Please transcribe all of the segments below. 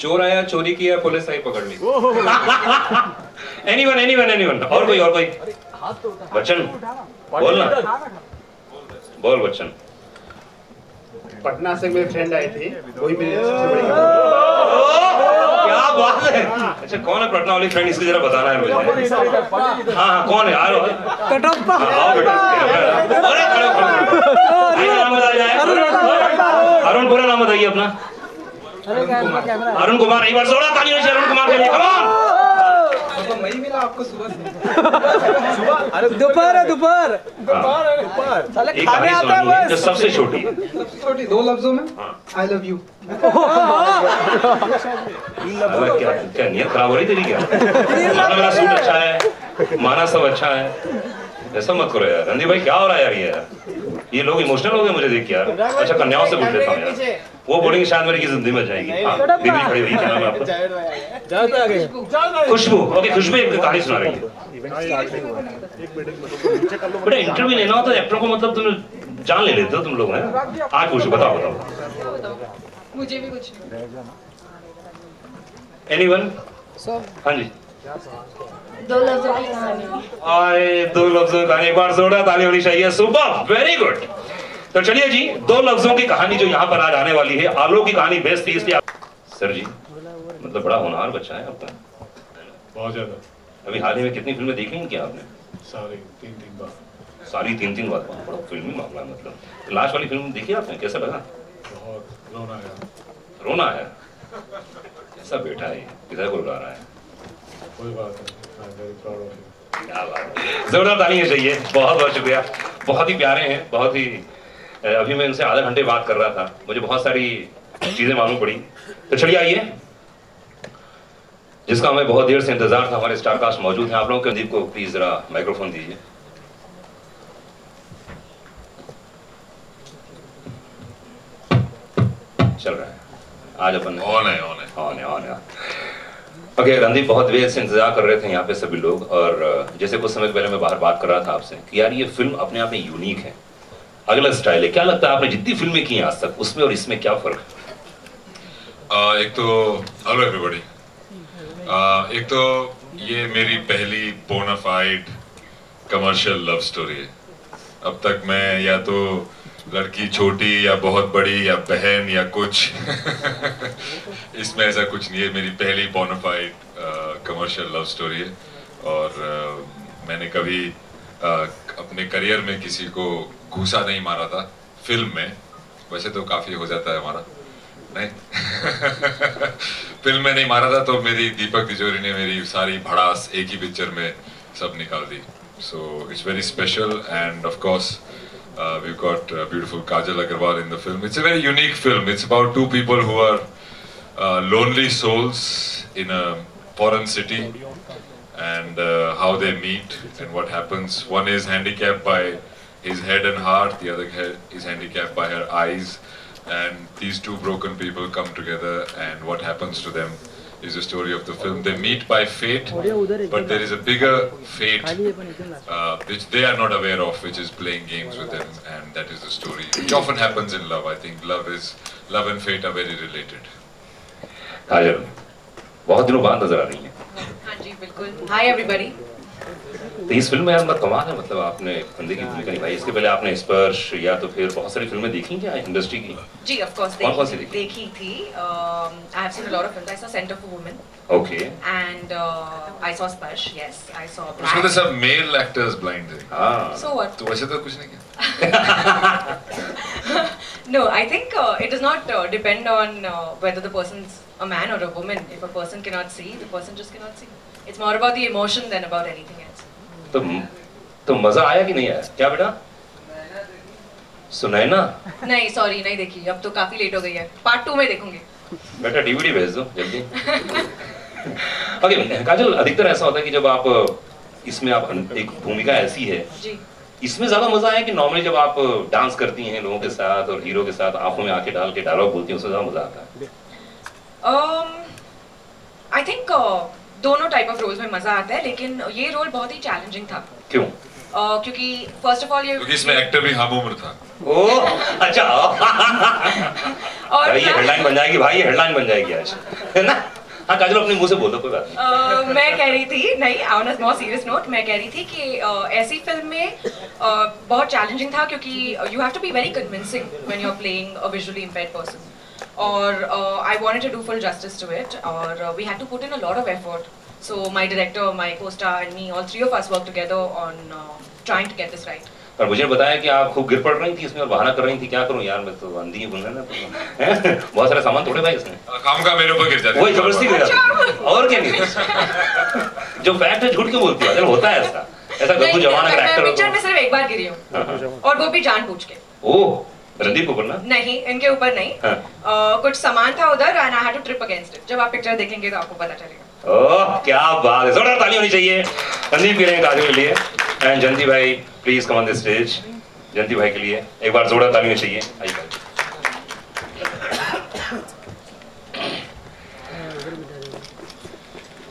चोर आया, चोरी किया, पुलिस आई, पकड़ ली। एनीवन। और कोई बच्चन बोल ना, बोल बच्चन। पटना से मेरे फ्रेंड आए थे, वही मेरे सबसे बड़ी क्या बात है। अच्छा कौन है पटना वाली फ्रेंड, इसकी जरा बताना है मुझे। हाँ कौन है? आओ बेटा, नाम बताइए। अरुण, पूरा नाम बताइए अपना। अरुण कुमार। एक बार जोड़ा ताली हो अरुण कुमार के लिए। Come on. मैं ही मिला आपको सुबह। दोपहर साले खाने आता है बस। जो सबसे छोटी है, सबसे छोटी, 2 लफ्जों में आई लव यू। क्या नियत खराब हो रही तेरी? क्या माना मेरा सूट अच्छा है, माना सब अच्छा है, ऐसा मत करो यार। रणदीप भाई क्या हो रहा है यार? ये लोग इमोशनल हो गए मुझे देख के यार। अच्छा कन्याओं से पूछ लेता हूँ यार, वो बोलेंगे शायद मेरी की जिंदगी में जाएगी। दीदी खड़ी हुई, क्या नाम है आपका? खुशबू। ओके खुशबू एक कहानी सुना रही है। बेटा इंटरव्यू लेना हो तो एक्टर को मतलब तुम जान ले लेते हो तुम लोग हैं। आज पूछो, बताओ। मुझे भी कुछ एनीवन? हाँ जी। 2 लफ्जों की कहानी। आए 2 लफ्जों की कहानी। एक बार जोड़ा ताली होनी चाहिए। Super, very good. तो चलिए जी, 2 लफ्जों की कहानी जो यहाँ पर आज आने वाली है। आलोक की कहानी बेस्ट थी इसलिए सर जी मतलब बड़ा होनहार बच्चा है आपका। बहुत ज्यादा। अभी हाल ही में कितनी फिल्में देखी हैं क्या आपने? सारी 3-3 बार। सारी 3-3 बार? बड़ा फिल्मी मामला है मतलब। लास्ट वाली फिल्म देखी आपने, कैसा लगा? बहुत रोना आया। रोना आया? कैसा बेटा है, किधर को रुला रहा है? कोई बात नहीं, आई am very proud of you. क्या बात है, जोरदार तालियां चाहिए। बहुत बहुत शुक्रिया, बहुत ही प्यारे हैं, बहुत ही। अभी मैं उनसे आधा घंटे बात कर रहा था, मुझे बहुत सारी चीजें मालूम पड़ी। तो चलिए आइए, जिसका हमें बहुत देर से इंतजार था, हमारे स्टार कास्ट मौजूद हैं। आप लोगों के रणदीप को प्लीज जरा माइक्रोफोन दीजिए। चल रहा है आज अपन ऑन है। ओके रणदीप, बहुत देर से इंतजार कर रहे थे यहाँ पे सभी लोग। और जैसे कुछ समय पहले मैं बाहर बात कर रहा था आपसे कि यार ये फिल्म अपने आप में यूनिक है, अलग स्टाइल है। क्या लगता है आपने जितनी फिल्में की हैं आज तक, उसमें और इसमें क्या फर्क है? एक तो हेलो एवरीबॉडी, एक तो ये मेरी पहली बोनाफाइड कमर्शियल लव स्टोरी है। अब तक मैं या तो लड़की छोटी या बहुत बड़ी या बहन या कुछ इसमें ऐसा कुछ नहीं है। मेरी पहली बोनाफाइड कमर्शियल लव स्टोरी है। और मैंने कभी अपने करियर में किसी को घूसा नहीं मारा था फिल्म में। वैसे तो काफी हो जाता है हमारा, नहीं फिल्म में नहीं मारा था। तो मेरी दीपक तिजोरी ने मेरी सारी भड़ास एक ही पिक्चर में सब निकाल दी। So it's very special and of course we've got beautiful Kajal Agarwal in the film. It's a very unique film. It's about 2 people who are lonely souls in a foreign city, and how they meet and what happens. One is handicapped by his head and heart, the other is handicapped by her eyes, and these 2 broken people come together, and what happens to them is the story of the film. They meet by fate, but there is a bigger fate which they are not aware of, which is playing games with them, and that is the story, which often happens in love. I think love and fate are very related. काजल, बहुत दिनों बाद नजर आ रही हैं। हाँ जी बिल्कुल। Hi everybody. तो इस फिल्म में यार मत कमाल है, मतलब आपने बंदे की भूमिका निभाई। इसके पहले आपने स्पर्श या तो फिर बहुत सारी फिल्में देखी क्या इंडस्ट्री की? जी ऑफ कोर्स कौन सी देखी थी। I have seen a lot of films. I saw centre for women. Okay. And I saw Sparsh. Yes I saw Black. उसमें तो सब मेल एक्टर्स ब्लाइंड थे। हां, सो व्हाट? तो वैसे तो कुछ नहीं किया। No, I think it does not depend on whether the person's a man or a woman. If a person cannot see, the person just cannot see. It's more about the emotion than about anything else. तो मजा आया कि नहीं आया? क्या बेटा? सुनैना? नहीं sorry, नहीं देखी। अब तो काफी लेट हो गई है। पार्ट 2 में देखूंगी। बेटा डीवीडी भेज दो जल्दी। ओके काजल, अधिकतर ऐसा होता है कि जब आप इसमें आप एक भूमिका ऐसी है जी, इसमें ज्यादा मजा आया कि नॉर्मली जब आप डांस करती हैं लोगों के साथ और हीरो के साथ आंखों में आंखें डाल के डायलॉग बोलती हैं, उसमें ज्यादा मजा आता है? आई थिंक दोनों टाइप ऑफ रोल्स में मजा आता है, लेकिन ये रोल बहुत ही चैलेंजिंग था। क्यों? क्योंकि फर्स्ट ऑफ ऑल ये क्योंकि इसमें एक्टर भी हम उम्र था। ओह अच्छा। और भाई ये हेडलाइन बन जाएगी, भाई ये हेडलाइन बन जाएगी आज, है ना? हाँ काजल अपने मुंह से बोल दो, कोई बात नहीं। मैं कह रही थी, नहीं on a more serious note, मैं कह रही थी कि ऐसी फिल्म में बहुत चैलेंजिंग था क्योंकि you have to be very convincing when you are playing a visually impaired person, और I wanted to do full justice to it, और we had to put in a lot of effort. So my director, my co-star and me, all three of us worked together on trying to get this right. पर मुझे बताया कि आप खूब गिर पड़ रही थी इसमें और बहाना कर रही थी, क्या करूं यार मैं तो अंधी ही बोलना ना, बहुत सारे सामान तोड़े भाई इसने, काम का मेरे ऊपर गिर जाते, वही जबरदस्ती गिर जाती और क्या नहीं। जो फैक्ट है झूठ क्यों बोलती है, होता है ऐसा गद्दू जवान अगर एक्टर हो। पिक्चर में सिर्फ एक बार गिरी हूँ और वो भी जानबूझ के। ओह रणदीप ऊपर ना? नहीं, इनके ऊपर नहीं। कुछ सामान था उधर and I had to trip against it. जब आप पिक्चर देखेंगे तो आपको पता चलेगा। ओह क्या बात है, जोरदार ताली होनी चाहिए रणदीप के लिए, काजल के लिए, and Jayanti bhai please come on the stage. Jayanti bhai के लिए एक बार जोरदार ताली होनी चाहिए। आइए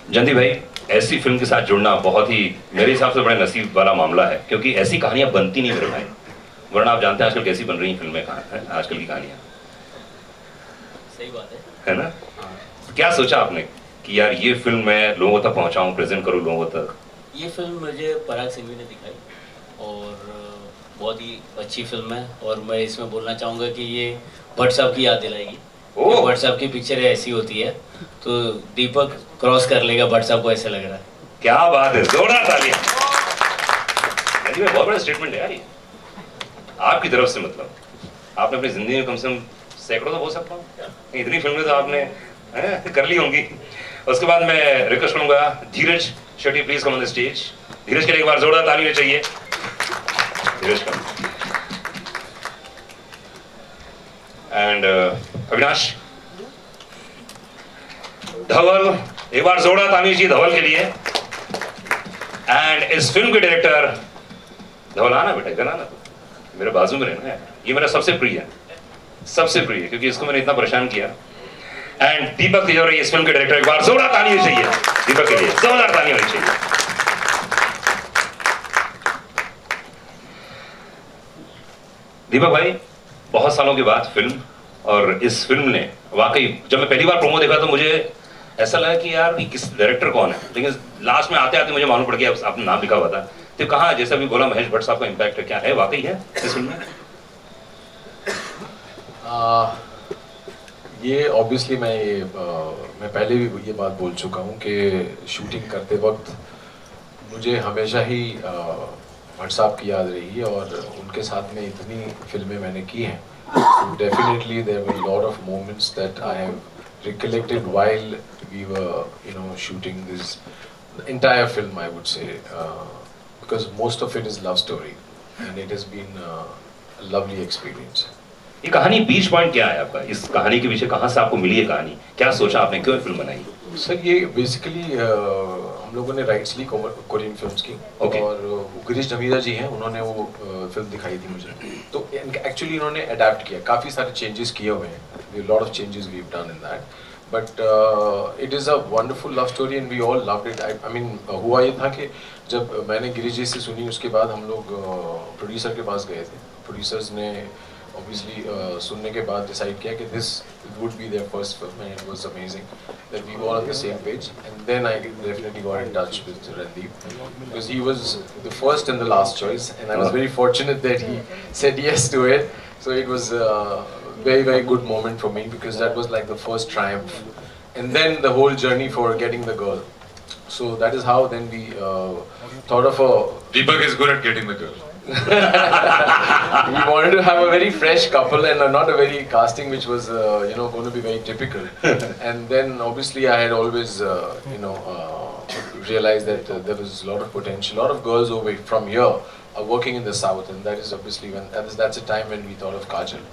जयंती भाई, ऐसी फिल्म के साथ जुड़ना बहुत ही मेरे हिसाब से बड़े नसीब वाला मामला है, क्योंकि ऐसी कहानियां बनती नहीं मेरे भाई, वरना आप जानते हैं आजकल कैसी बन रही हैं फिल्में, कहाँ है आजकल की कहानियां। सही बात है ना? क्या सोचा आपने कि यार ये फिल्म मैं लोगों तक पहुंचाऊं, प्रेजेंट करूं लोगों तक? ये फिल्म मुझे पराग सिंघवी ने दिखाई और बहुत ही अच्छी फिल्म है, और मैं इसमें बोलना चाहूँगा कि ये भट्ट साहब की याद दिलाएगी। भट्ट साहब की पिक्चर ऐसी होती है तो दीपक क्रॉस कर लेगा भट्ट साहब को, ऐसा लग रहा है। क्या बात है, जोरदार तालियां। बहुत बड़ा स्टेटमेंट है यार ये आपकी तरफ से, मतलब आपने अपनी जिंदगी में कम से कम सैकड़ों तो बोल सकता हूँ, इतनी फिल्में तो आपने कर ली होंगी। उसके बाद मैं रिक्वेस्ट करूंगा Dhiraj Shetty please come on the stage. Dhiraj के लिए एक बार जोरदार ताली चाहिए। धीरज का एंड अविनाश धवल, एक बार जोरदार ताली चाहिए धवल के लिए। एंड इस फिल्म के डायरेक्टर धवल, आना बेटा इधर आना, मेरे बाजू में रहना है, ये मेरा सबसे प्रिय है, सबसे प्रिय, क्योंकि इसको मैंने इतना परेशान किया। एंड दीपक तिजोरी इस फिल्म के डायरेक्टर, एक बार जोरदार ताली होनी चाहिए दीपक के लिए, जोरदार ताली होनी चाहिए। दीपक भाई, बहुत सालों के बाद फिल्म, और इस फिल्म ने वाकई, जब मैं पहली बार प्रोमो देखा तो मुझे ऐसा लगा कि यार ये किस डायरेक्टर कौन है, लेकिन लास्ट में आते आते मुझे मालूम पड़ गया आपने नाम लिखा हुआ था। तो कहाँ, जैसा भी बोला महेश भट्ट साहब का इम्पैक्ट है, क्या है वाकई है इस फिल्म में? ये ऑब्वियसली मैं पहले भी ये बात बोल चुका हूँ कि शूटिंग करते वक्त मुझे हमेशा ही भट्ट साहब की याद रही है, और उनके साथ में इतनी फिल्में मैंने की हैं, definitely there were lot of moments that I have recollected while we were shooting this entire film, I would say, because most of it is love story and it has been a lovely experience. ये कहानी बीच point क्या है आपका, इस कहानी के पीछे कहाँ से आपको मिली है कहानी, क्या सोचा आपने, क्यों फिल्म बनाई? सर ये बेसिकली हम लोगों ने राइट्स ली कोरियन फिल्म्स की, और गिरीश धमीरा जी हैं, उन्होंने वो फिल्म दिखाई थी मुझे, तो एक्चुअली इन्होंने अडेप्ट किया, काफ़ी सारे चेंजेस किए हुए हैं, lot of changes we have done in that, but it is a wonderful love story and we all loved it. I mean हुआ ये था कि जब मैंने गिरीश जी से सुनी, उसके बाद हम लोग प्रोड्यूसर के पास गए थे, प्रोड्यूसर्स ने obviously सुनने के बाद डिसाइड किया कि this would be their first film, and it was amazing that we were on the same page, and then I definitely got in touch with Randeep because he was the first and the last choice, and I was very fortunate that he said yes to it, so it was a very good moment for me because that was like the first triumph, and then the whole journey for getting the girl, so that is how then we thought of a Deepak is good at getting the girl. We wanted to have a very fresh couple and not a very casting which was going to be very typical, and then obviously I had always realized that there was a lot of potential. A lot of girls over from here are working in the south, and that is obviously that's a time when we thought of Kajal,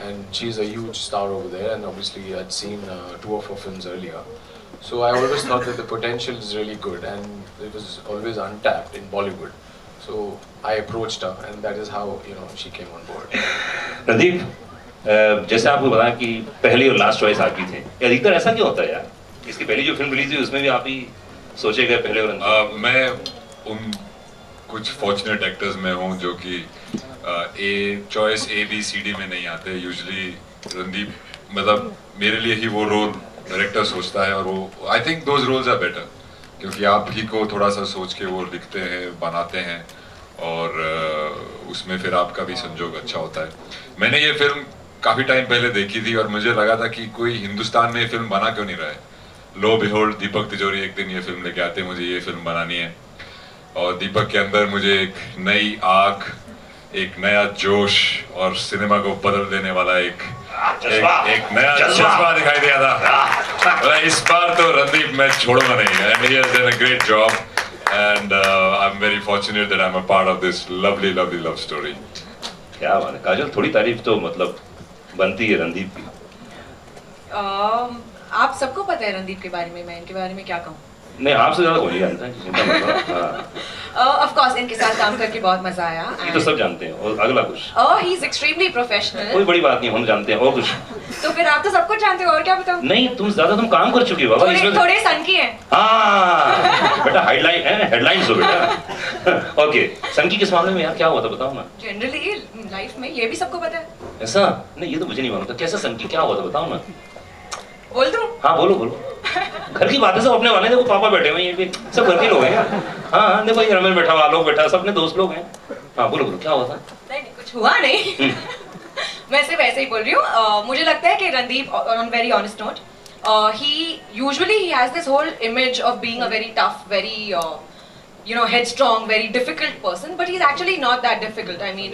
and she's a huge star over there, and obviously I'd seen 2 of her films earlier, so I always thought that the potential is really good and it was always untapped in Bollywood. So I approached her, and that is how she came on board. Randeep, जैसे आपको बताया कि पहली और last choice आपकी थी, अधिकतर ऐसा क्यों होता है यार? इसकी पहली जो फिल्म रिलीज हुई उसमें भी आप ही सोचे गए पहले और मैं कुछ फॉर्चुनेट एक्टर्स में हूँ जो कि चॉइस ABCD में नहीं आते यूजुअली। रणदीप मतलब मेरे लिए ही वो रोल डायरेक्टर सोचता है और वो I think those roles are better, क्योंकि आप ही को थोड़ा सा सोच के वो लिखते हैं, बनाते हैं और उसमें फिर आपका भी संजोग अच्छा होता है। मैंने ये फिल्म काफ़ी टाइम पहले देखी थी और मुझे लगा था कि कोई हिंदुस्तान में ये फिल्म बना क्यों नहीं रहा है। लो बिहोल्ड दीपक तिजोरी एक दिन ये फिल्म लेके आते, मुझे ये फिल्म बनानी है और दीपक के अंदर मुझे एक नई आग, एक नया जोश और सिनेमा को बदल देने वाला एक नया जज्बा दिखाई दिया था। इस बार तो रणदीप मैं छोड़ूंगा नहीं, and he has done a great job and I am very fortunate that I am a part of this lovely lovely love story. क्या बात है काजल, थोड़ी तारीफ तो मतलब बनती है रणदीप की। आप सबको पता है रणदीप के बारे में, मैं इनके बारे में क्या कहूँ। नहीं, आपसे ज्यादा कोई नहीं जानता है, चिंता मत करो। ऑफ कोर्स इनके साथ काम करके बहुत मजा आया। ये तो सब जानते हैं। और अगला कुछ? He is extremely professional. कोई बड़ी बात नहीं, हम जानते हैं। और कुछ? तो फिर आप तो सब कुछ जानते हो, और क्या बताऊं? नहीं, तुम काम कर चुकी हो बाबा। थोड़े सन की हैं। हाँ बेटा, हेडलाइंस हो बेटा। ओके, सन की किस मामले में यार, क्या हुआ था बताओ ना। जनरली लाइफ में ये भी सबको पता है। ऐसा? नहीं, ये तो मुझे नहीं मालूम था। कैसा सन की, क्या हुआ था बताओ ना। बोल दूं? हाँ बोलो। घर की बातें सब अपने वाले, देखो पापा बैठे हुए हैं, ये सब घर के लोग हैं। हाँ देखो, ये रमेश बैठा हुआ, आलोक बैठा, सब अपने दोस्त लोग हैं। हाँ बोलो क्या हुआ था। नहीं कुछ हुआ नहीं। मैं सिर्फ ऐसे ही बोल रही हूँ। मुझे लगता है कि Randeep, on very honest note, he usually has this whole image of being a very tough, very headstrong, very difficult person, but he's actually not that difficult. I mean,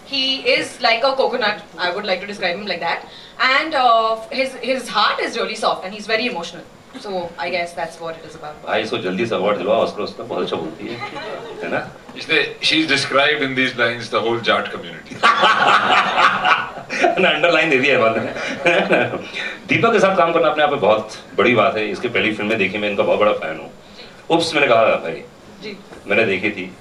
he is like a coconut. I would like to describe him like that. And his heart is really soft, and he's very emotional. So I guess that's what it is about. भाई इसको जल्दी से award दिलवाओ, उसको बहुत अच्छा बोलती है ना। इसने she's described in these lines the whole Jat community. ना अंडरलाइन दे दिया है बात ने। दीपक के साथ काम करना अपने आप में बहुत बड़ी बात है। इसकी पहली फिल्में देखी, मैं इनका बहुत बड़ा फैन हूँ। उप्स मैंने कहा भाई जी, मैंने देखी थी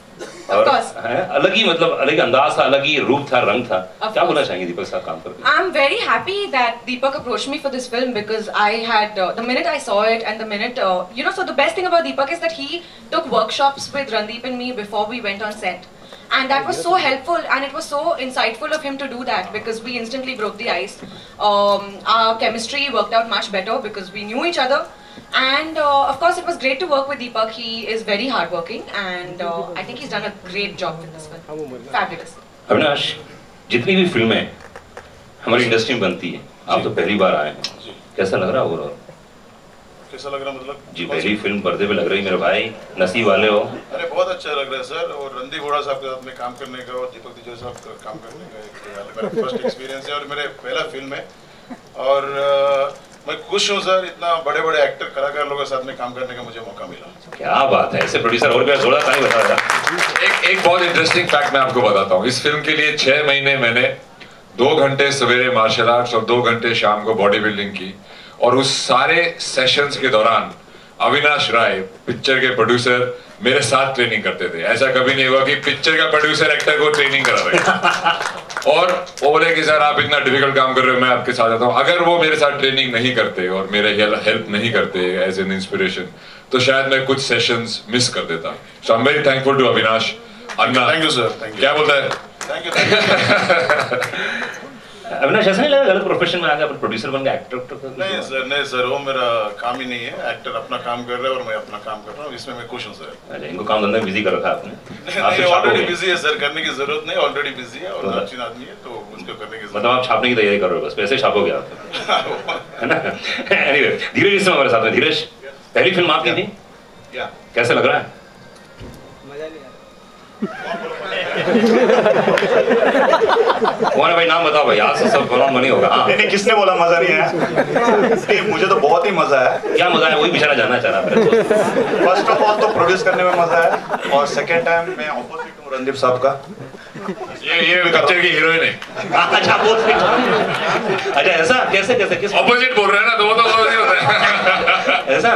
और अलग ही मतलब अलग अंदाज था, अलग ही रूप था, रंग था। क्या बोलना चाहेंगे दीपक के साथ काम करके? I'm very happy that Deepak approached me for this film because I had the minute I saw it and the minute so the best thing about Deepak is that he took workshops with Randeep and me before we went on set, and that was so helpful and it was so insightful of him to do that because we instantly broke the ice. Our chemistry worked out much better because we knew each other. And of course it was great to work with Deepak. He is very hardworking and I think he's done a great job with this film. Fabulous. Avinash, जितनी भी फिल्में हमारी industry में बनती है, आप तो पहली बार आए हैं, कैसा लग रहा है ओवरऑल? कैसा लग रहा मतलब? जी पहली फिल्म पर्दे पे लग रही, मेरे भाई नसीब वाले हो। अरे बहुत अच्छा लग रहा है सर, और रणदीप हुडा साहब के साथ में काम करने का और दीपक तिजोरी साहब का काम करने का एक मेरा फर्स्ट एक्सपीरियंस है और मेरे पहला फिल्म है और मैं खुश हूँ सर, इतना बड़े बड़े एक्टर कलाकार लोगों के साथ में काम करने का मुझे मौका मिला। क्या बात है, ऐसे प्रोड्यूसर और भी थोड़ा टाइम बता रहा। एक बहुत इंटरेस्टिंग फैक्ट मैं आपको बताता हूँ। इस फिल्म के लिए 6 महीने मैंने 2 घंटे सवेरे मार्शल आर्ट्स और 2 घंटे शाम को बॉडी बिल्डिंग की, और उस सारे सेशंस के दौरान अविनाश राय पिक्चर के प्रोड्यूसर मेरे साथ ट्रेनिंग करते थे। ऐसा कभी नहीं हुआ कि पिक्चर का प्रोड्यूसर एक्टर को ट्रेनिंग करा रहे और वो बोले कि सर आप इतना डिफिकल्ट काम कर रहे हो, मैं आपके साथ आता हूँ। अगर वो मेरे साथ ट्रेनिंग नहीं करते और मेरे हेल्प नहीं करते एज एन इंस्पिरेशन, तो शायद मैं कुछ सेशंस मिस कर देता। So I am very thankful to Avinash Anna. Thank you sir. Thank you. क्या बोलता है? Thank you. अविनाश, ऐसा नहीं लगा गलत प्रोफेशन में आ गया, प्रोड्यूसर बन गया, एक्टर? नहीं सर वो मेरा काम ही नहीं है। एक्टर अपना काम कर रहा है और मैं अपना काम कर रहा हूँ, इसमें मैं खुश हूँ सर। अच्छा, इनको काम धंधा में बिजी कर रखा आपने? नहीं, ऑलरेडी बिजी है सर, करने की जरूरत नहीं, ऑलरेडी बिजी है और अच्छी आदमी है तो उसको करने की जरूरत। मतलब आप छापने की तैयारी कर रहे हो, बस पैसे छापोगे आप, है ना? एनीवे, धीरज इस समय हमारे साथ में। धीरज, पहली फिल्म आपकी थी, कैसा लग रहा है? कौन है भाई, नाम बताओ भाई, आज से सब बनी होगा। हाँ। नहीं किसने बोला मजा नहीं आया? नहीं, मुझे तो बहुत ही मजा है। क्या मजा है, वही बेचारा जानना चाह रहा है। फर्स्ट ऑफ ऑल तो प्रोड्यूस करने में मजा है और सेकंड टाइम मैं ऑपोजिट हूँ रणदीप साहब का। ये पिक्चर की हीरोइन है। अच्छा ऐसा कैसे किस ऑपोजिट बोल रहे हैं ना, तो वो तो ऑपोजिट होता है। ऐसा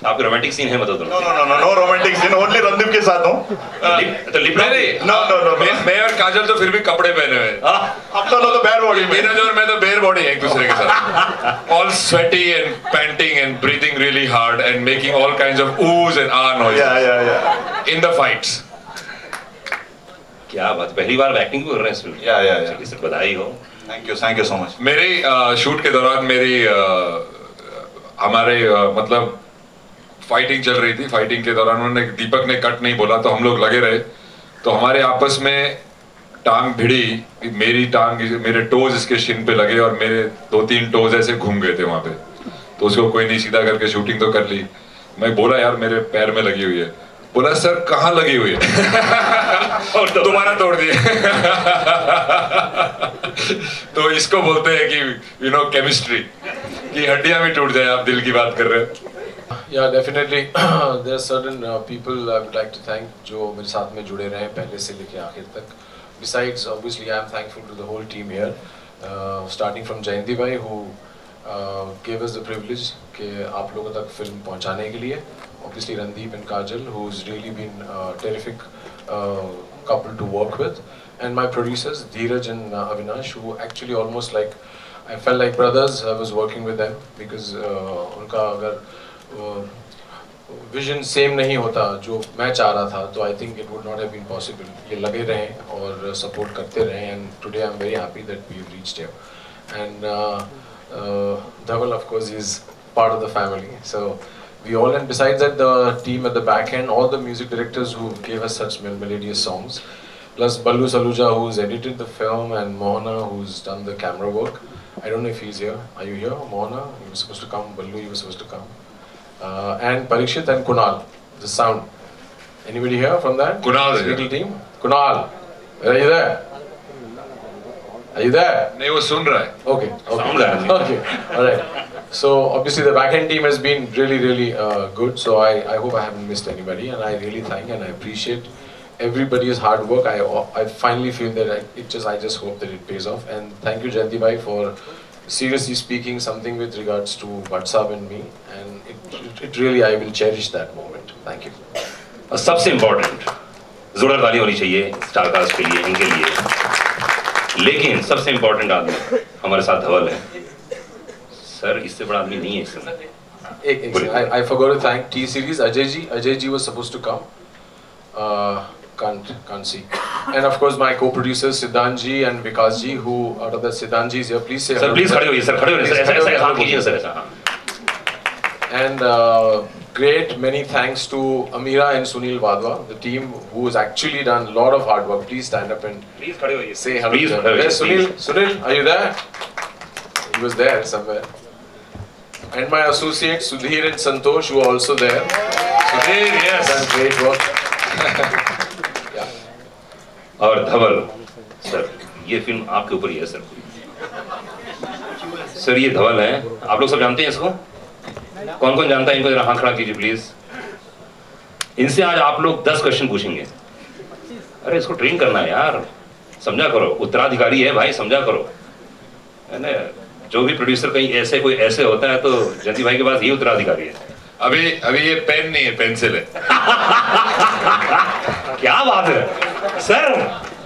आपके रोमांटिक सीन है मतलब? No romantic scene, only Randeep के साथ हूँ। तो लिप नो, मैं और काजल तो फिर भी कपड़े पहने हुए। अब तो बैर बॉडी, नीरज और मैं तो बेयर बॉडी है एक दूसरे के साथ। All sweaty and painting and breathing really hard and making all kinds of oohs and ah noises in the fights. क्या बात, पहली बार एक्टिंग भी कर रहे हैं इसमें? या चलिए सर, बधाई हो। Thank you so much. मेरी शूट के दौरान मेरी हमारे मतलब फाइटिंग चल रही थी। फाइटिंग के दौरान उन्होंने, दीपक ने कट नहीं बोला तो हम लोग लगे रहे, तो हमारे आपस में टांग भिड़ी, मेरी टांग मेरे टोज इसके शिन पे लगे और मेरे 2-3 टोज ऐसे घूम गए थे वहां पे, तो उसको कोई नहीं सीधा करके शूटिंग तो कर ली। मैं बोला यार मेरे पैर में लगी हुई है। बोला सर कहाँ लगी हुई है? और दोबारा तोड़ दिए। तो इसको बोलते हैं कि यू नो केमिस्ट्री, कि हड्डियां भी टूट जाए। आप दिल की बात कर रहे हैं। Yeah, definitely. There are certain people I would like to thank जो मेरे साथ में जुड़े रहे पहले से लेके आखिर तक. Besides, obviously, I am thankful to the whole team here, starting from Jayanti bhai who gave us the privilege कि आप लोगों तक film पहुंचाने के लिए. Obviously, Randeep and Kajal, who's really been a terrific couple to work with, and my producers Dheeraj and Avinash, who actually almost like I felt like brothers. I was working with them because उनका अगर vision same नहीं होता जो मैं चाह रहा था, तो I think it would not have been possible. ये लगे रहे और सपोर्ट करते रहे, and today I am very happy that we have reached here. And Dhaval of course is part of the family, so we all, and besides that the team at the back end, all the music directors who gave us such melodious songs, plus Ballu Saluja who's edited the film, and Mohana who's done the camera work. I don't know if he's here. Are you here, Mohana? You were supposed to come. Ballu, you were supposed to come. And Parikshit and Kunal, the sound. Anybody here from that? Kunal is little team. Kunal, are you there? Are you there? नहीं, वो सुन रहा है. Okay. Okay. All right. So obviously the backend team has been really good. So I hope I haven't missed anybody, and I really thank and I appreciate everybody's hard work. I finally feel that I just hope that it pays off. And thank you Jayanti bhai for seriously speaking something with regards to WhatsApp and me, and it really, I will cherish that moment. Thank you. सबसे important जोरदार ताली होनी चाहिए star cast के लिए, इनके लिए. लेकिन सबसे इम्पोर्टेंट आदमी हमारे साथ धवल है. सर इससे बड़ा आदमी नहीं है इस समय. I forgot to thank T Series Ajay ji was supposed to come. Can't see. And of course my co-producers Siddhant ji and Vikas ji, who out of that Siddhant ji is here. Please say sir, please खड़े होइए sir, खड़े होइए sir, ऐसा हाथ कीजिए sir, ऐसा. And great many thanks to Amira and Sunil Wadhwa, the team who has actually done a lot of hard work. Please stand up and please खड़े होइए. say hello. Please to them. Yes, Sunil, are you there? He was there somewhere. And my associates Sudhir and Santosh, who are also there. Sudhir, yes. Done great work. और धवल sir, ये film आपके ऊपर ही है sir. Sir ये धवल है, आप लोग सब जानते हैं इसको? कौन कौन जानता है इनको? जरा हाथ खड़ा कीजिए प्लीज. इनसे आज आप लोग 10 क्वेश्चन पूछेंगे. अरे इसको ट्रेन करना है यार, समझा करो. उत्तराधिकारी है भाई, समझा करो, है ना. जो भी प्रोड्यूसर कहीं ऐसे कोई ऐसे होता है तो जयंती भाई के पास ये उत्तराधिकारी है. अभी ये पेन नहीं है, पेंसिल है. क्या बात है सर.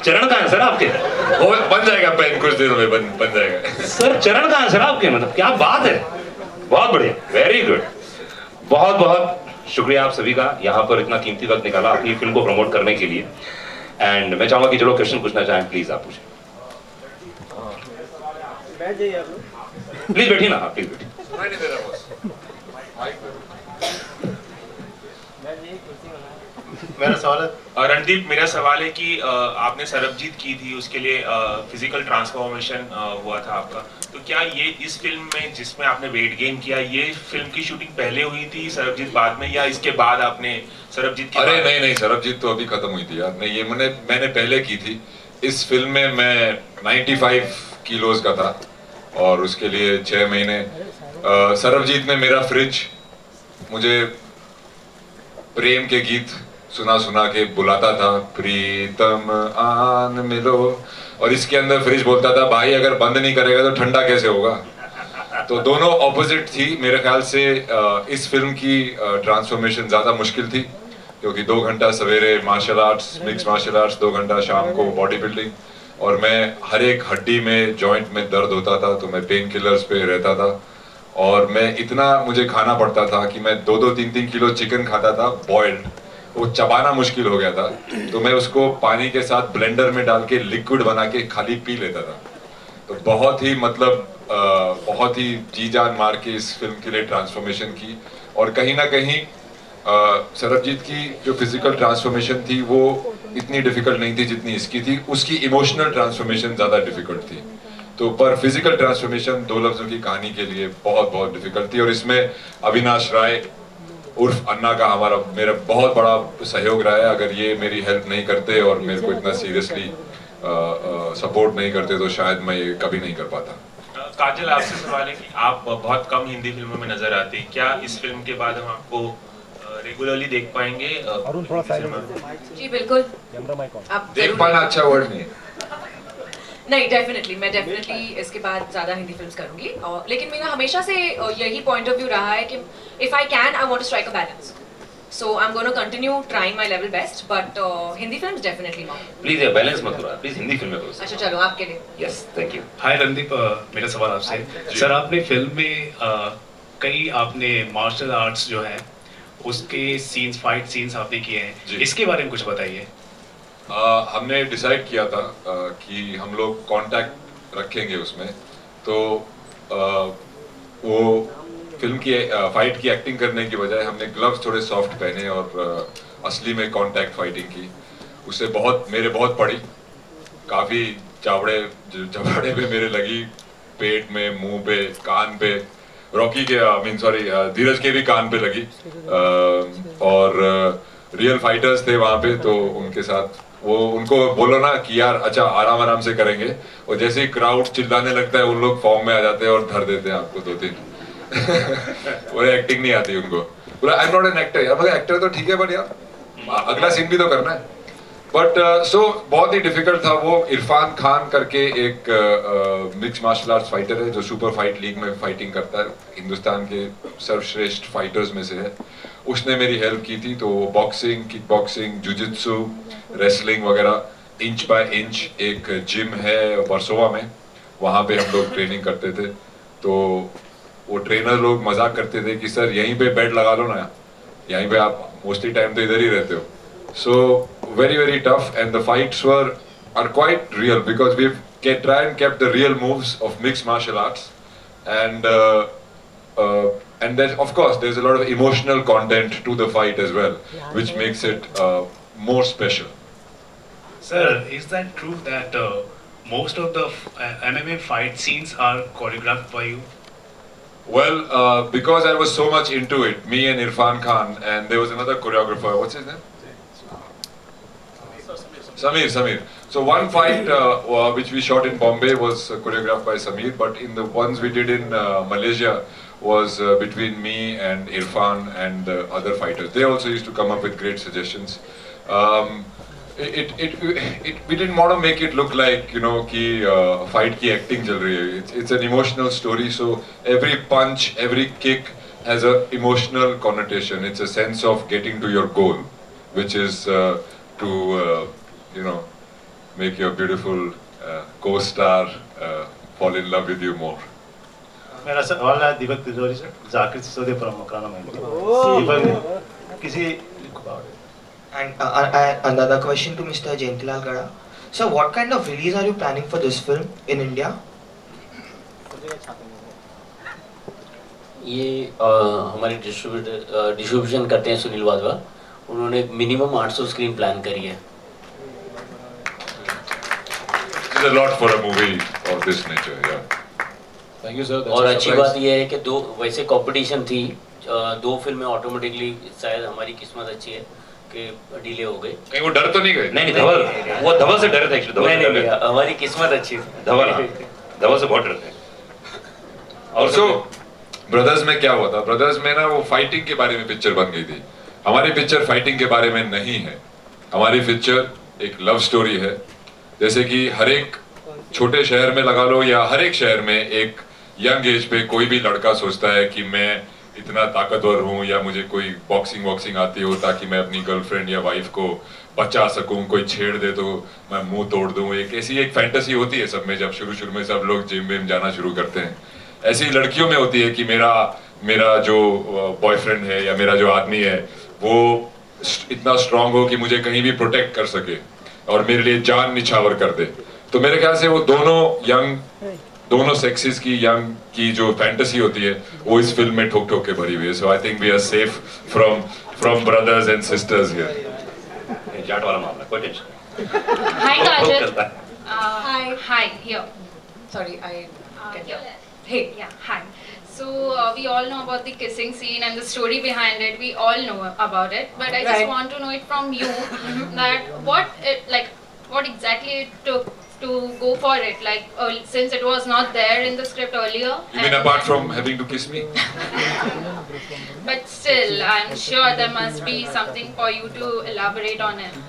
चरण कहाँ है सर आपके? वो बन जाएगा पेन, कुछ दिनों में बन जाएगा. सर चरण कहाँ है सर आपके? मतलब क्या बात है. बहुत बढ़िया, वेरी गुड. बहुत बहुत शुक्रिया आप सभी का यहाँ पर इतना कीमती वक्त निकाला अपनी फिल्म को प्रमोट करने के लिए. एंड मैं चाहूंगा कि जो लोग क्वेश्चन पूछना चाहें प्लीज आप पूछें. प्लीज बैठिए ना. प्लीज बैठिए. मेरा सवाल है रणदीप, मेरा सवाल है कि आपने सरबजीत की थी, उसके लिए फिजिकल ट्रांसफॉर्मेशन हुआ था आपका, तो क्या ये इस फिल्म में जिसमें आपने वेट गेन किया, ये फिल्म की शूटिंग पहले हुई थी सरबजीत बाद में, या इसके बाद आपने सरबजीत की? अरे नहीं, सरबजीत तो अभी खत्म हुई थी यार. नहीं, ये मैंने पहले की थी. इस फिल्म में मैं 95 किलोज का था और उसके लिए 6 महीने. सरबजीत में मेरा फ्रिज मुझे प्रेम के गीत सुना के बुलाता था, प्रीतम आन मिलो, और इसके अंदर फ्रिज बोलता था भाई अगर बंद नहीं करेगा तो ठंडा कैसे होगा. तो दोनों ऑपोजिट थी. मेरे ख्याल से इस फिल्म की ट्रांसफॉर्मेशन ज़्यादा मुश्किल थी, क्योंकि 2 घंटा सवेरे martial arts, mix martial arts, 2 घंटा शाम को बॉडी बिल्डिंग, और मैं हर एक हड्डी में, जॉइंट में दर्द होता था, तो मैं पेन किलर्स पे रहता था. और मैं इतना मुझे खाना पड़ता था कि मैं 2-3 किलो चिकन खाता था बॉइल्ड, वो चबाना मुश्किल हो गया था, तो मैं उसको पानी के साथ ब्लेंडर में डाल के लिक्विड बना के खाली पी लेता था। तो बहुत ही मतलब बहुत ही जी जान मार के इस फिल्म के लिए ट्रांसफॉर्मेशन की, और कहीं ना कहीं सरबजीत की जो फिजिकल ट्रांसफॉर्मेशन थी वो इतनी डिफिकल्ट नहीं थी जितनी इसकी थी, उसकी इमोशनल ट्रांसफॉर्मेशन ज़्यादा डिफिकल्ट थी। तो पर फिजिकल ट्रांसफॉर्मेशन 2 लफ्ज़ों की कहानी के लिए बहुत बहुत डिफिकल्ट थी, और इसमें अविनाश राय उर्फ अन्ना का मेरा बहुत बड़ा सहयोग रहा है। अगर ये मेरी हेल्प नहीं करते और मेरे को इतना सीरियसली सपोर्ट नहीं करते तो शायद मैं ये कभी नहीं कर पाता। काजल, आपसे सवाल है कि आप बहुत कम हिंदी फिल्मों में नजर आते हैं, क्या इस फिल्म के बाद हम आपको रेगुलरली देख पाएंगे? जी बिल्कुल, आप देख पाना अच्छा वर्ड नहीं है। नहीं, मैं डेफिनेटली इसके बाद ज़्यादा हिंदी फिल्म्स करूंगी, और लेकिन मेरा हमेशा से यही पॉइंट ऑफ व्यू रहा है कि if I can I want to strike a balance, so I am gonna continue trying my level best, but Hindi films definitely not. Please balance मत करो, प्लीज हिंदी फिल्में करो। अच्छा चलो, आपके लिए। Yes, thank you. Hi Randeep, मेरा सवाल आपसे सर, आपने फिल्म में कई आपने मार्शल आर्ट्स जो है उसके सीन्स, फाइट सीन्स आपने किए हैं, इसके बारे में कुछ बताइए। हमने डिसाइड किया था कि हम लोग कांटेक्ट रखेंगे उसमें, तो वो फिल्म की फाइट की एक्टिंग करने की बजाय हमने ग्लव्स थोड़े सॉफ्ट पहने और असली में कांटेक्ट फाइटिंग की। उससे मेरे बहुत पड़ी, काफ़ी जबड़े पे मेरे लगी, पेट में, मुंह पे, कान पे, रॉकी के धीरज के भी कान पे लगी, और रियल फाइटर्स थे वहाँ पे, तो उनके साथ उनको बोलो ना कि यार अच्छा आराम से करेंगे, और जैसे ही क्राउड चिल्लाने लगता है उन लोग फॉर्म में आ जाते हैं और धर देते हैं आपको 2-3 वो एक्टिंग नहीं आती उनको, बोला I am not an actor. यार एक्टर तो ठीक है, बट यार अगला सीन भी तो करना है। बट सो बहुत ही डिफिकल्ट था वो। इरफान खान करके एक मिक्स मार्शल आर्ट्स फाइटर है जो सुपर फाइट लीग में फाइटिंग करता है, हिंदुस्तान के सर्वश्रेष्ठ फाइटर्स में से है। उसने मेरी हेल्प की थी, तो boxing, kick boxing, jujitsu, wrestling वगैरह इंच बाय इंच एक जिम है वर्सोवा में, वहाँ पे हम लोग ट्रेनिंग करते थे। तो वो ट्रेनर लोग मजाक करते थे कि सर यहीं पे बेड लगा लो ना, यहीं पे आप मोस्टली टाइम तो इधर ही रहते हो। So very tough, and the fights are quite real because we've kept the real moves of mixed martial arts, and then of course there's a lot of emotional content to the fight as well, which makes it more special. Sir, is that true that most of the MMA fight scenes are choreographed by you? Well, because I was so much into it, me and Irfan Khan, and there was another choreographer. What's his name? Samir. So one fight which we shot in Bombay was choreographed by Samir, but in the ones we did in Malaysia was between me and Irfan and other fighters. They also used to come up with great suggestions. We didn't want to make it look like, you know, कि fight की acting चल रही है. It's an emotional story, so every punch, every kick has an emotional connotation. It's a sense of getting to your goal, which is to you know, make your beautiful co-star fall in love with you more. मेरा सवाल है दीपक तिजोरी sir, Zakir Sisodia from Makrana दीपक किसी And another question to Mr. Jayantilal Gada. So what kind of release are you planning for this film in India? ये हमारे distribution करते हैं सुनील वाधवा, उन्होंने मिनिमम 800 स्क्रीन प्लान करी है। It's a lot for a movie of this nature, yeah. Thank you, sir. और अच्छी बात यह है कि वैसे कंपटीशन थी, 2 फिल्में ऑटोमेटिकली, शायद हमारी किस्मत अच्छी है कि डिले हो गई। कहीं वो डर तो नहीं गए? नहीं, धवल से डरे थे एक्चुअली। नहीं, हमारी किस्मत अच्छी है। धवल से बहुत डरते हैं। और सो ब्रदर्स में क्या हुआ था, ब्रदर्स में ना वो फाइटिंग के बारे में पिक्चर बन गई थी। हमारी पिक्चर फाइटिंग के बारे में नहीं है, हमारी पिक्चर एक लव स्टोरी है। जैसे कि हर एक छोटे शहर में लगा लो या हर एक शहर में एक यंग एज पे कोई भी लड़का सोचता है कि मैं इतना ताकतवर हूँ या मुझे कोई बॉक्सिंग आती हो ताकि मैं अपनी गर्लफ्रेंड या वाइफ को बचा सकूँ, कोई छेड़ दे तो मैं मुंह तोड़ दूँ। एक ऐसी एक फैंटेसी होती है सब में, जब शुरू में सब लोग जिम विम जाना शुरू करते हैं। ऐसी लड़कियों में होती है कि मेरा जो बॉयफ्रेंड है या मेरा जो आदमी है वो इतना स्ट्रांग हो कि मुझे कहीं भी प्रोटेक्ट कर सके और मेरे लिए जान निछावर कर दे। तो मेरे ख्याल से वो दोनों सेक्सेस की यंग की जो फैंटेसी होती है वो इस फिल्म में ठोक ठोक के भरी हुई है। So I think we are safe from brothers and sisters here. Jat वाला मामला, कोई tension. Hi Kajal. Hi. Here. Sorry, I get Yeah. Hey. Yeah. Hi. So we all know about the kissing scene and the story behind it. We all know about it, but I just Right. want to know it from you that what exactly it took to go for it. Like since it was not there in the script earlier. You mean apart from having to kiss me? But still, I'm sure there must be something for you to elaborate on it.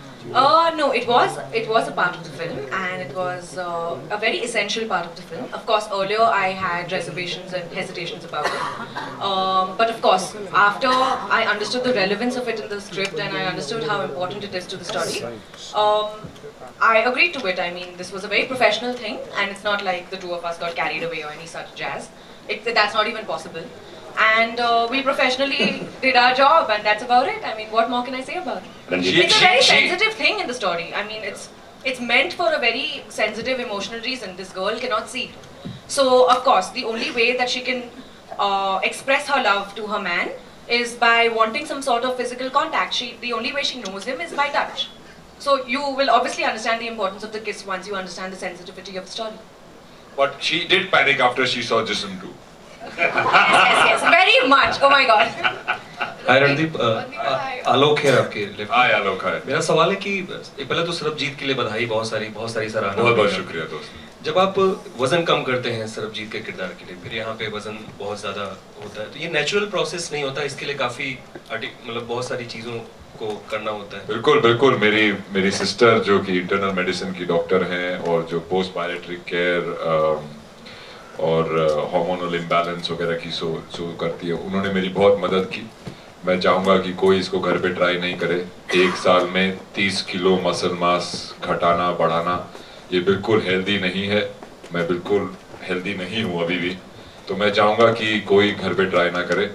No, it was a part of the film, and it was a very essential part of the film. Of course, earlier I had reservations and hesitations about it, but of course, after I understood the relevance of it in the script and I understood how important it is to the story, I agreed to it. I mean, this was a very professional thing, and it's not like the two of us got carried away or any such jazz. That's not even possible. And we professionally did our job, and that's about it. I mean, what more can I say about it? It's a very sensitive thing in the story. I mean, it's meant for a very sensitive, emotional reason. This girl cannot see. So, of course, the only way that she can express her love to her man is by wanting some sort of physical contact. The only way she knows him is by touch. So, you will obviously understand the importance of the kiss once you understand the sensitivity of the story. But she did panic after she saw Jism 2. Yes, very much. Oh my God. हाय रणदीप, आलोक है आपके left. हाय आलोक, हाय। मेरा सवाल है कि पहले तो सरबजीत के लिए बधाई, बहुत सारी सराहना। बहुत शुक्रिया दोस्त। जब आप वजन कम करते हैं सरबजीत के किरदार के लिए, फिर यहाँ पे वजन बहुत ज्यादा होता है, तो ये नेचुरल प्रोसेस नहीं होता, इसके लिए काफी मतलब बहुत सारी चीजों को करना होता है। बिल्कुल बिल्कुल। मेरी सिस्टर जो कि इंटरनल मेडिसिन की डॉक्टर हैं और जो पोस्ट बायोमेट्रिक केयर और हार्मोनल इम्बैलेंस वगैरह की शो करती है, उन्होंने मेरी बहुत मदद की। मैं चाहूँगा कि कोई इसको घर पे ट्राई नहीं करे। 1 साल में 30 किलो मसल मास घटाना बढ़ाना ये बिल्कुल हेल्दी नहीं है। मैं बिल्कुल हेल्दी नहीं हूँ अभी भी, तो मैं चाहूँगा कि कोई घर पे ट्राई ना करे।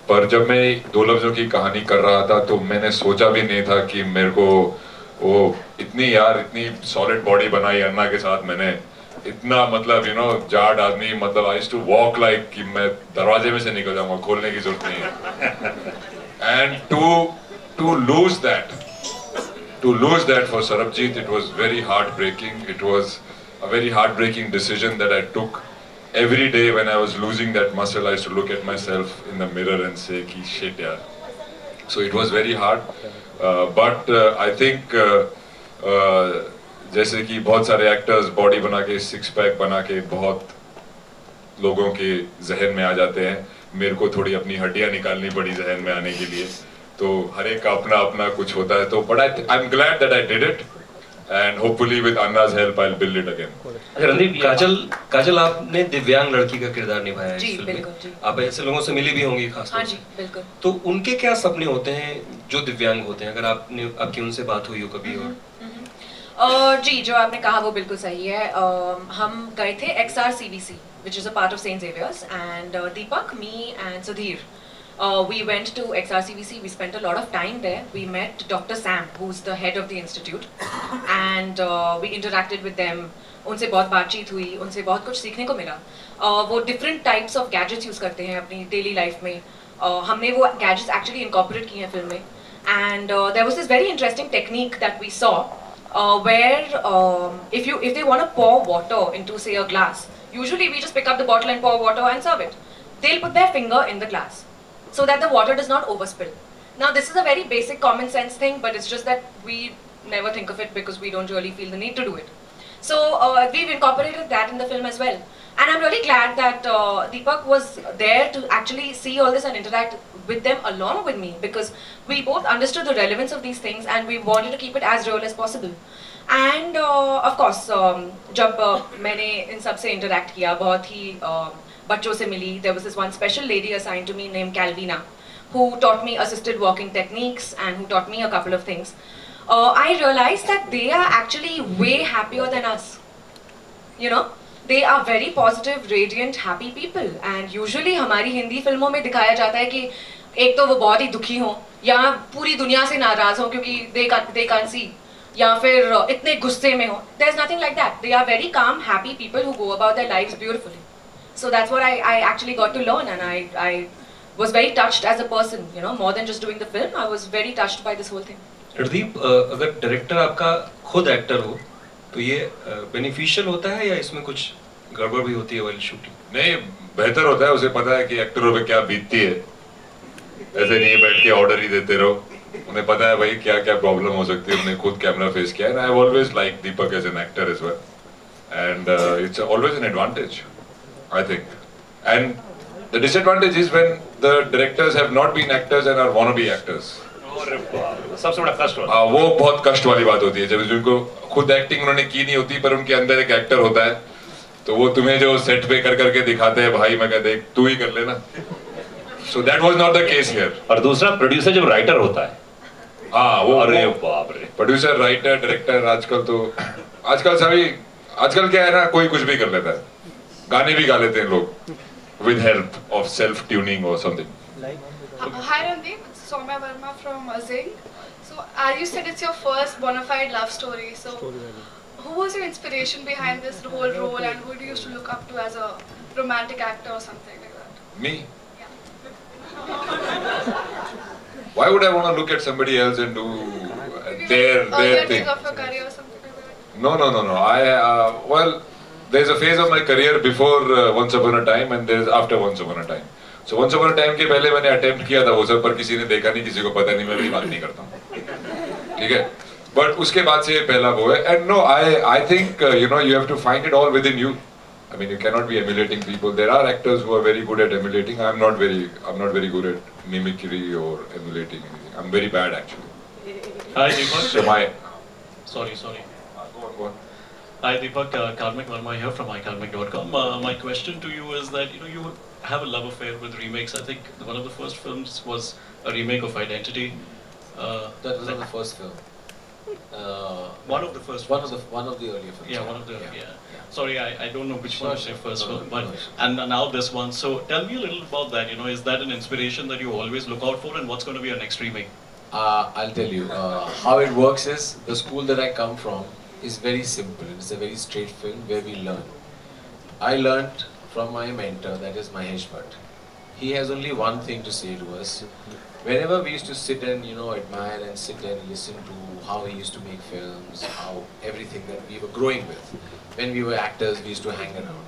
पर जब मैं 2 लफ्ज़ों की कहानी कर रहा था तो मैंने सोचा भी नहीं था कि मेरे को वो इतनी सॉलिड बॉडी बनाई अन्ना के साथ मैंने, इतना मतलब जाट आदमी, मतलब आई टू वॉक लाइक कि मैं दरवाजे में से निकल जाऊंगा, खोलने की जरूरत नहीं है। And to lose that for Sarbjit, it was very heart breaking. It was a very heart breaking decision that I took. Every day when I was losing that muscle, I used to look at myself in the mirror and say कि shit यार. So it was very hard, but I think जैसे कि बहुत सारे actors body बना के 6 pack बना के बहुत लोगों के जहन में आ जाते हैं, मेरे को थोड़ी अपनी हड्डियां निकालनी पड़ी जहन में आने के लिए। तो हर एक का अपना अपना कुछ होता है, तो but I am glad that I did it and hopefully with Anna's help I'll build it again. Randeep, Kajal आपने दिव्यांग लड़की का किरदार निभाया है इस फिल्म में। आप ऐसे लोगों से मिली भी होंगी खास तौर से। हाँ जी, बिल्कुल। तो उनके क्या सपने होते हैं जो दिव्यांग होते हैं, अगर आपकी उनसे बात हुई हो कभी? और जी, जो आपने कहा वो बिल्कुल सही है। हम गए थे XRCBC, which is a part of St. Xavier's, and Deepak, me and Sudhir, we went to XRCBC. We spent a lot of time there. We met Dr. Sam, who's the head of the institute, and we interacted with them. उनसे बहुत बातचीत हुई, उनसे बहुत कुछ सीखने को मिला। वो different types of gadgets use करते हैं अपनी daily life में। हमने वो gadgets actually incorporate किए हैं फिल्म में, and there was this very interesting technique that we saw, where if they want to pour water into say a glass, usually we just pick up the bottle and pour water and serve it. They'll put their finger in the glass so that the water does not overspill. Now this is a very basic common sense thing, but it's just that we never think of it because we don't really feel the need to do it. So we've incorporated that in the film as well. And I'm really glad that Deepak was there to actually see all this and interact with them along with me, because we both understood the relevance of these things and we wanted to keep it as real as possible. And of course, जब मैंने इन सब से interact किया, बहुत ही बच्चों से मिली, there was this one special lady assigned to me named Calvina, who taught me assisted walking techniques and who taught me a couple of things. I realized that they are actually way happier than us. You know, they are very positive, radiant, happy people. And usually हमारी हिंदी फिल्मों में दिखाया जाता है कि एक तो वो बहुत ही दुखी हो, या पूरी दुनिया से नाराज हो क्योंकि they can't see, या फिर इतने गुस्से में हो. There's nothing like that. They are very calm, happy people who go about their lives beautifully. So that's what I actually got to learn, and I was very touched as a person, you know, more than just doing the film. I was very touched by this whole thing. Randeep, अगर director आपका खुद actor हो तो ये beneficial होता है या इसमें कुछ गड़बड़ भी होती है वाली शूटिंग? नहीं, बेहतर होता है, उसे पता है कि एक्टरों पे क्या बीतती है. ऐसे नहीं बैठ के ऑर्डर ही देते रहो, उन्हें पता है भाई क्या क्या प्रॉब्लम हो सकती है. उन्हें खुद कैमरा फेस किया है. I have always like Deepak as an actor as well, and it's always an advantage, I think. And the disadvantage is when the directors have not been actors and are wannabe actors. सबसे बड़ा कष्ट होता है. वो बहुत कष्ट वाली बात होती है जब जिनको खुद एक्टिंग उन्होंने की नहीं होती पर उनके अंदर एक एक्टर होता है, तो वो तुम्हें जो सेट पे कर करके दिखाते हैं, भाई मैं कहते देख तू ही कर लेना. So that was not the case here. और दूसरा प्रोड्यूसर जब राइटर होता है, हाँ वो अरे बाप रे, प्रोड्यूसर राइटर डायरेक्टर आजकल सभी आजकल क्या है ना, कोई कुछ भी कर लेता है. गाने भी गा लेते हैं लोग with help of self tuning or something. Hi Randeep, Soumya Verma from Zing. So as you said, it's your first bona fide love story. So who was your inspiration behind this whole role, and who do you used to look up to as a romantic actor or something like that? Me? Why would I want to look at somebody else and do their thing? Of your career or something like that? No. Well, there's a phase of my career before Once Upon a Time and there's after Once Upon a Time. So Once Upon a Time के पहले मैंने attempt किया था वो सब, पर किसी ने देखा नहीं, किसी को पता नहीं, मैं भी बात नहीं करता हूँ, ठीक है. But उसके बाद से पहला वो है. And no, I think you know, you have to find it all within you. I mean, you cannot be emulating people. There are actors who are very good at emulating. I'm not very good at mimicry or emulating anything. I'm very bad actually. Hi Deepak. So Sorry. Go on. Hi Deepak, Karmik Verma here from iKarmik.com. My question to you is that you have a love affair with remakes. I think one of the first films was a remake of Identity. That was not the first film. One of the first. One of the earlier films. Yeah, one of the Sorry, I don't know which one was your first film, but and now this one. So tell me a little about that. Is that an inspiration that you always look out for, and what's going to be your next remake? I'll tell you. How it works is the school that I come from is very simple. It's a very straight film where we learn. I learned from my mentor, that is Mahesh Bhatt. He has only one thing to say to us. Whenever we used to sit and admire and sit and listen to how he used to make films, how everything that we were growing with. When we were actors, we used to hang around,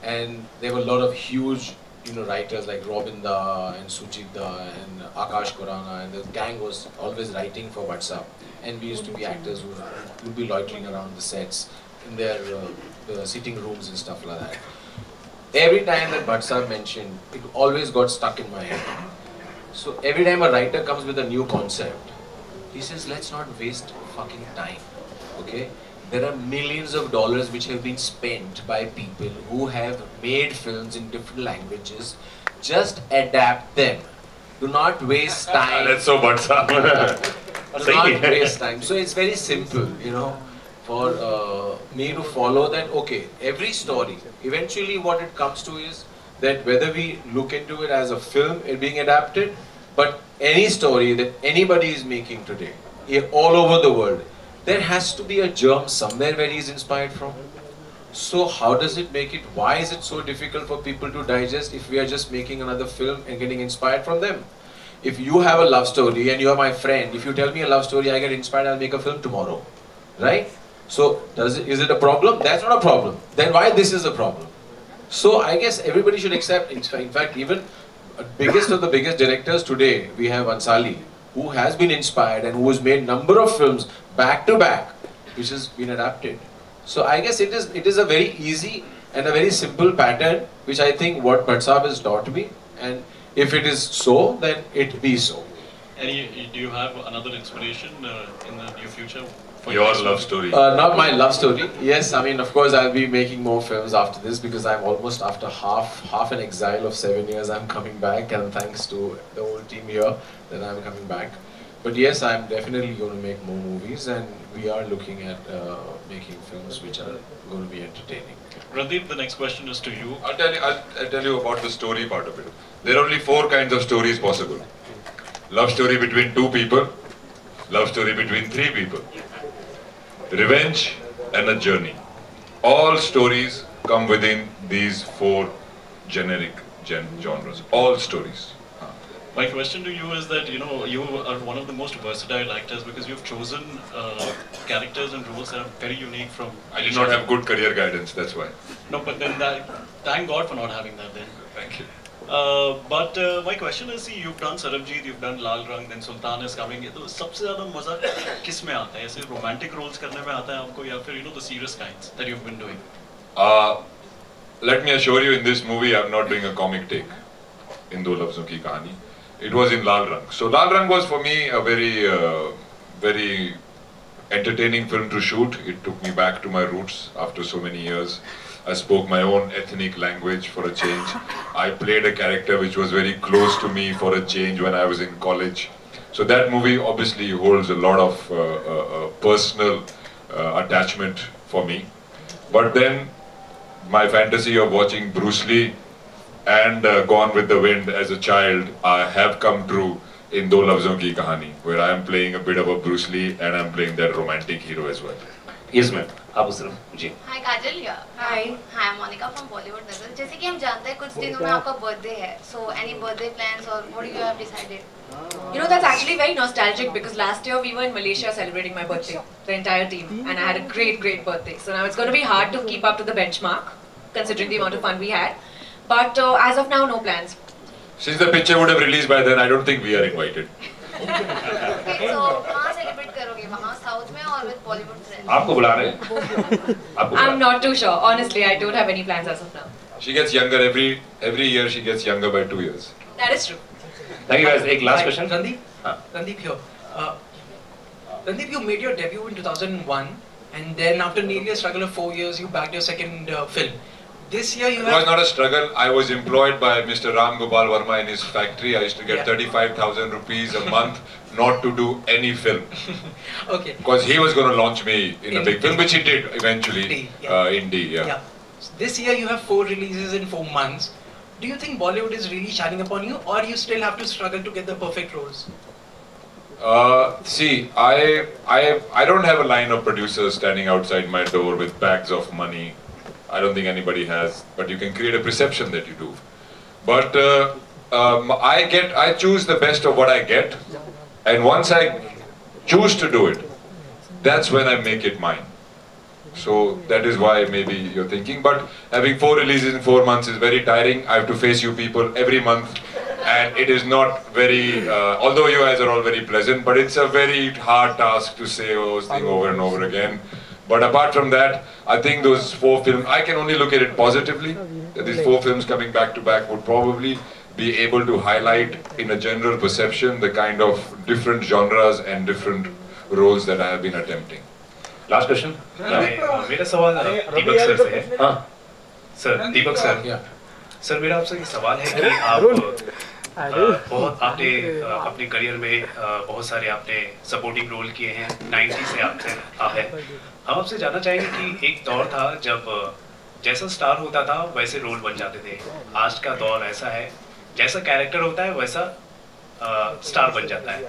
and there were a lot of huge writers like Robin Da and Sujit Da and Akash Khurana, and the gang was always writing for WhatsApp. And we used to be actors who would be loitering around the sets in their sitting rooms and stuff like that. Every time that Bhatt Sahab mentioned, it always got stuck in my head. So every time a writer comes with a new concept, he says, let's not waste fucking time, okay? There are millions of dollars which have been spent by people who have made films in different languages. Just adapt them. Do not waste time. That's so Bhatt Sahab. Do not waste time. So it's very simple, for me to follow that, okay, every story, eventually what it comes to is that whether we look into it as a film, it being adapted, but any story that anybody is making today, all over the world, there has to be a germ somewhere where he is inspired from. So how does it make it, why is it so difficult for people to digest if we are just making another film and getting inspired from them? If you have a love story and you are my friend, if you tell me a love story, I get inspired, I'll make a film tomorrow, right? So is it a problem? That's not a problem. Then why this is a problem? So I guess everybody should accept, in fact, even biggest of the biggest directors today, we have Ansali, who has been inspired and who has made number of films back to back, which has been adapted. So I guess it is a very easy and a very simple pattern, which I think what Bhatt Sahab has taught me, and if it is so, then it be so. Do you have another inspiration in the near future? Your love story. Not my love story. Yes, I mean, of course, I'll be making more films after this because I'm almost after half an exile of 7 years. I'm coming back, and thanks to the whole team here that I'm coming back. But yes, I'm definitely going to make more movies, and we are looking at making films which are going to be entertaining. Randeep, the next question is to you. I'll tell you about the story part of it. There are only 4 kinds of stories possible. love story between two people, love story between three people, revenge and a journey. All stories come within these four generic genres. All stories. My question to you is that, you know, you are one of the most versatile actors because you've chosen characters and roles that are very unique from... I did not have good career guidance, that's why. No, but then thank God for not having that then. Thank you. But my question is, see, you've done Sarabjit, you've done Lal Rang, then Sultan is coming. तो सबसे ज़्यादा मज़ा किस में आता है? ऐसे romantic roles करने में आता है आपको या फिर, you know, the serious kinds that you've been doing? Let me assure you, in this movie, I'm not doing a comic take. In दो लफ्जों की कहानी. It was in Lal Rang. So Lal Rang was for me a very entertaining film to shoot. It took me back to my roots after so many years. I spoke my own ethnic language for a change. I played a character which was very close to me for a change when I was in college. So that movie obviously holds a lot of personal attachment for me. But then my fantasy of watching Bruce Lee and Gone with the Wind as a child have come true in Do Lafzon Ki Kahani, where I am playing a bit of a Bruce Lee and I am playing that romantic hero as well. Yes, ma'am. आप उस तरफ जी. Hi Kajal here. Hi. Hi, I'm Monica from Bollywood Nazar. जैसे कि हम जानते हैं कुछ दिनों में आपका birthday है. So any birthday plans or what do you have decided? You know, that's actually very nostalgic because last year we were in Malaysia celebrating my birthday, the entire team, and I had a great birthday. So now it's going to be hard to keep up to the benchmark, considering the amount of fun we had. But as of now, no plans. Since the picture would have released by then, I don't think we are invited. Okay, so कहाँ celebrate करोगे? वहाँ South में और with Bollywood friends? आपको बुला रहे हैं? I'm not too sure. Honestly, I don't have any plans as of now. She gets younger every year. She gets younger by 2 years. That is true. Thank you guys. एक last question. Randeep here. Randeep, you made your debut in 2001, and then after nearly a struggle of 4 years, you bagged your second film. This year you It was not a struggle. I was employed by Mr. Ram Gopal Verma in his factory. I used to get 35,000 rupees a month not to do any film. Okay. Because he was going to launch me in a big film, which he did eventually. Indie, yeah. This year you have 4 releases in 4 months. Do you think Bollywood is really shining upon you, or you still have to struggle to get the perfect roles? See, I don't have a line of producers standing outside my door with bags of money. I don't think anybody has, but you can create a perception that you do. But I choose the best of what I get, and once I choose to do it, that's when I make it mine. So that is why maybe you're thinking, but having 4 releases in 4 months is very tiring. I have to face you people every month, and it is not very, although you guys are all very pleasant, but it's a very hard task to say those things over and over again. But apart from that, I think those 4 films, I can only look at it positively, that these 4 films coming back to back would probably be able to highlight in a general perception the kind of different genres and different roles that I have been attempting. Last question? मेरा सवाल दीपक sir से है. हाँ. Sir, दीपक sir. Sir, मेरा आपसे सवाल है कि आप बहुत आपने अपने करियर में बहुत सारे आपने सपोर्टिंग रोल किए हैं. 90 से आप हैं. हम आपसे जानना चाहेंगे कि एक दौर था जब जैसा स्टार होता था वैसे रोल बन जाते थे. आज का दौर ऐसा है जैसा कैरेक्टर होता है वैसा स्टार बन जाता है.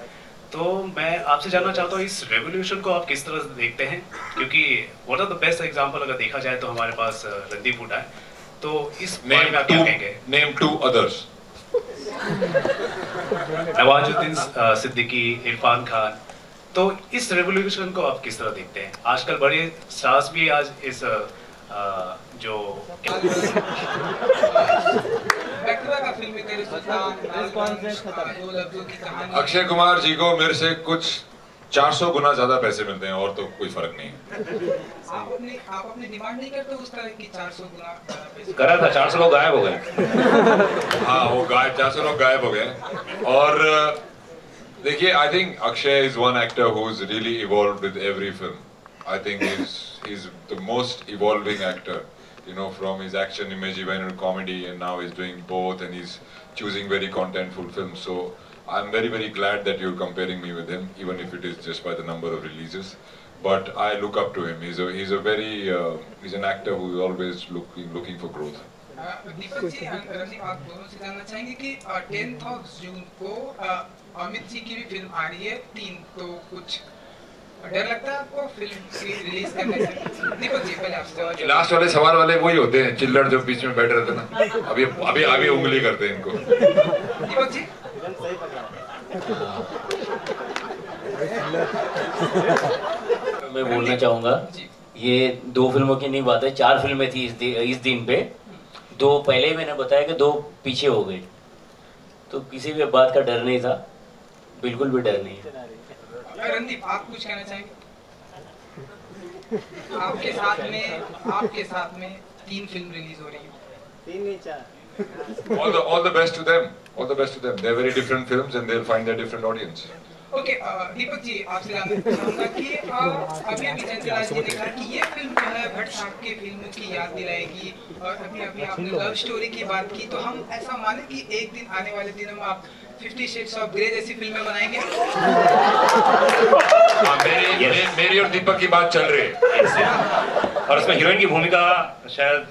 तो मैं आपसे जानना चाहता हूँ इस रेवोल्यूशन को आप किस तरह से देखते हैं, क्योंकि one of the best example अगर देखा जाए तो हमारे पास रणदीप हुड्डा है. तो इस बारे में आप क्या कहेंगे? Name 2 others. नवाजुद्दीन सिद्दीकी, इरफान खान. तो इस रेवोल्यूशन को आप किस तरह देखते हैं? आजकल बड़े स्टार्स भी आज इस जो अक्षय कुमार जी को मेरे से कुछ 400 गुना ज्यादा पैसे मिलते हैं और तो कोई फर्क नहीं है. आप अपनी डिमांड नहीं करते उस तरह की 400 गुना पैसे? करा था, 400 लोग गायब हो गए. हाँ, वो 400 लोग गायब हो गए. और देखिए, I think Akshay is one actor who's really evolved with every film. I think he's the most evolving actor. You know, from his action image, he went into comedy, and now he's doing both, and he's choosing very contentful films. So I'm very, very glad that you're comparing me with him, even if it is just by the number of releases. But I look up to him. He's an actor who's always looking for growth. Deepak ji, Randeep, आप दोनों से जानना चाहेंगे कि 10th of June को अमित जी की भी film आ रही है 3, तो कुछ डर लगता है आपको फिल्म रिलीज करने से? दीपक जी पहले आपसे। लास्ट वाले सवाल वाले वही होते हैं, चिल्लड़ जो बीच में बैठे रहते ना, अभी अभी अभी उंगली करते हैं इनको। दीपक जी मैं बोलना चाहूँगा, ये 2 फिल्मों की नहीं बात है, 4 फिल्में थी इस दिन पे। 2 पहले ही मैंने बताया कि 2 पीछे हो गए, तो किसी भी बात का डर नहीं था, बिल्कुल भी डर नहीं है। रणदीप आप कुछ कहना चाहेंगे? आपके साथ में 3 फिल्म रिलीज हो रही है। 3 नहीं 4। All the best to them. All the best to them. They're very different films and they'll find their different audience. ओके, दीपक जी आपसे जानना चाहूँगा कि अभी जयंतीलाल जी ने कहा कि ये फिल्म जो है भट्ट साहब की फिल्म की याद दिलाएगी, और अभी आपने लव स्टोरी की बात की, तो हम ऐसा माने कि एक दिन आने वाले दिनों में आप 50 Shades of Grey जैसी फिल्में बनाएंगे? मेरी और दीपक की बात चल रही है, और उसमें हीरोइन की भूमिका शायद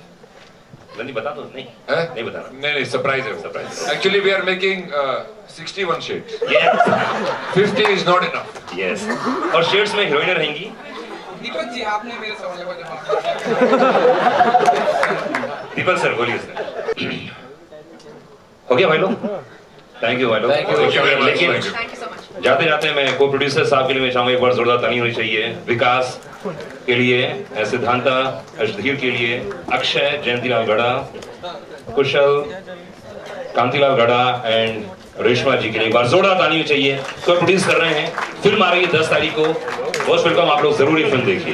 नहीं बता दो। नहीं बता। नहीं सरप्राइज है, surprise. Actually we are making 61 shades. Yes. 50 is not enough. Yes. और शेड्स में हीरोइनें रहेंगी। दीपक जी आपने मेरे सवाल का जवाब दीपक सर बोलिए सर। हो गया भाई लोग? थैंक यू भाई लोग। लेकिन जाते जाते मैं को प्रोड्यूसर साहब के लिए मैं चाहूँगा एक बार जोरदार ताली होनी चाहिए। विकास के लिए, सिद्धांता, अशधीर के लिए, अक्षय, जयंतीलाल गड़ा, कुशल, कांतिलाल गड़ा एंड रेशमा जी के लिए एक बार जोरदार ताली चाहिए। तो प्रोड्यूस कर रहे हैं, फिल्म आ रही है 10 तारीख को, मोस्ट वेलकम, आप लोग जरूर ये फिल्म देखिए।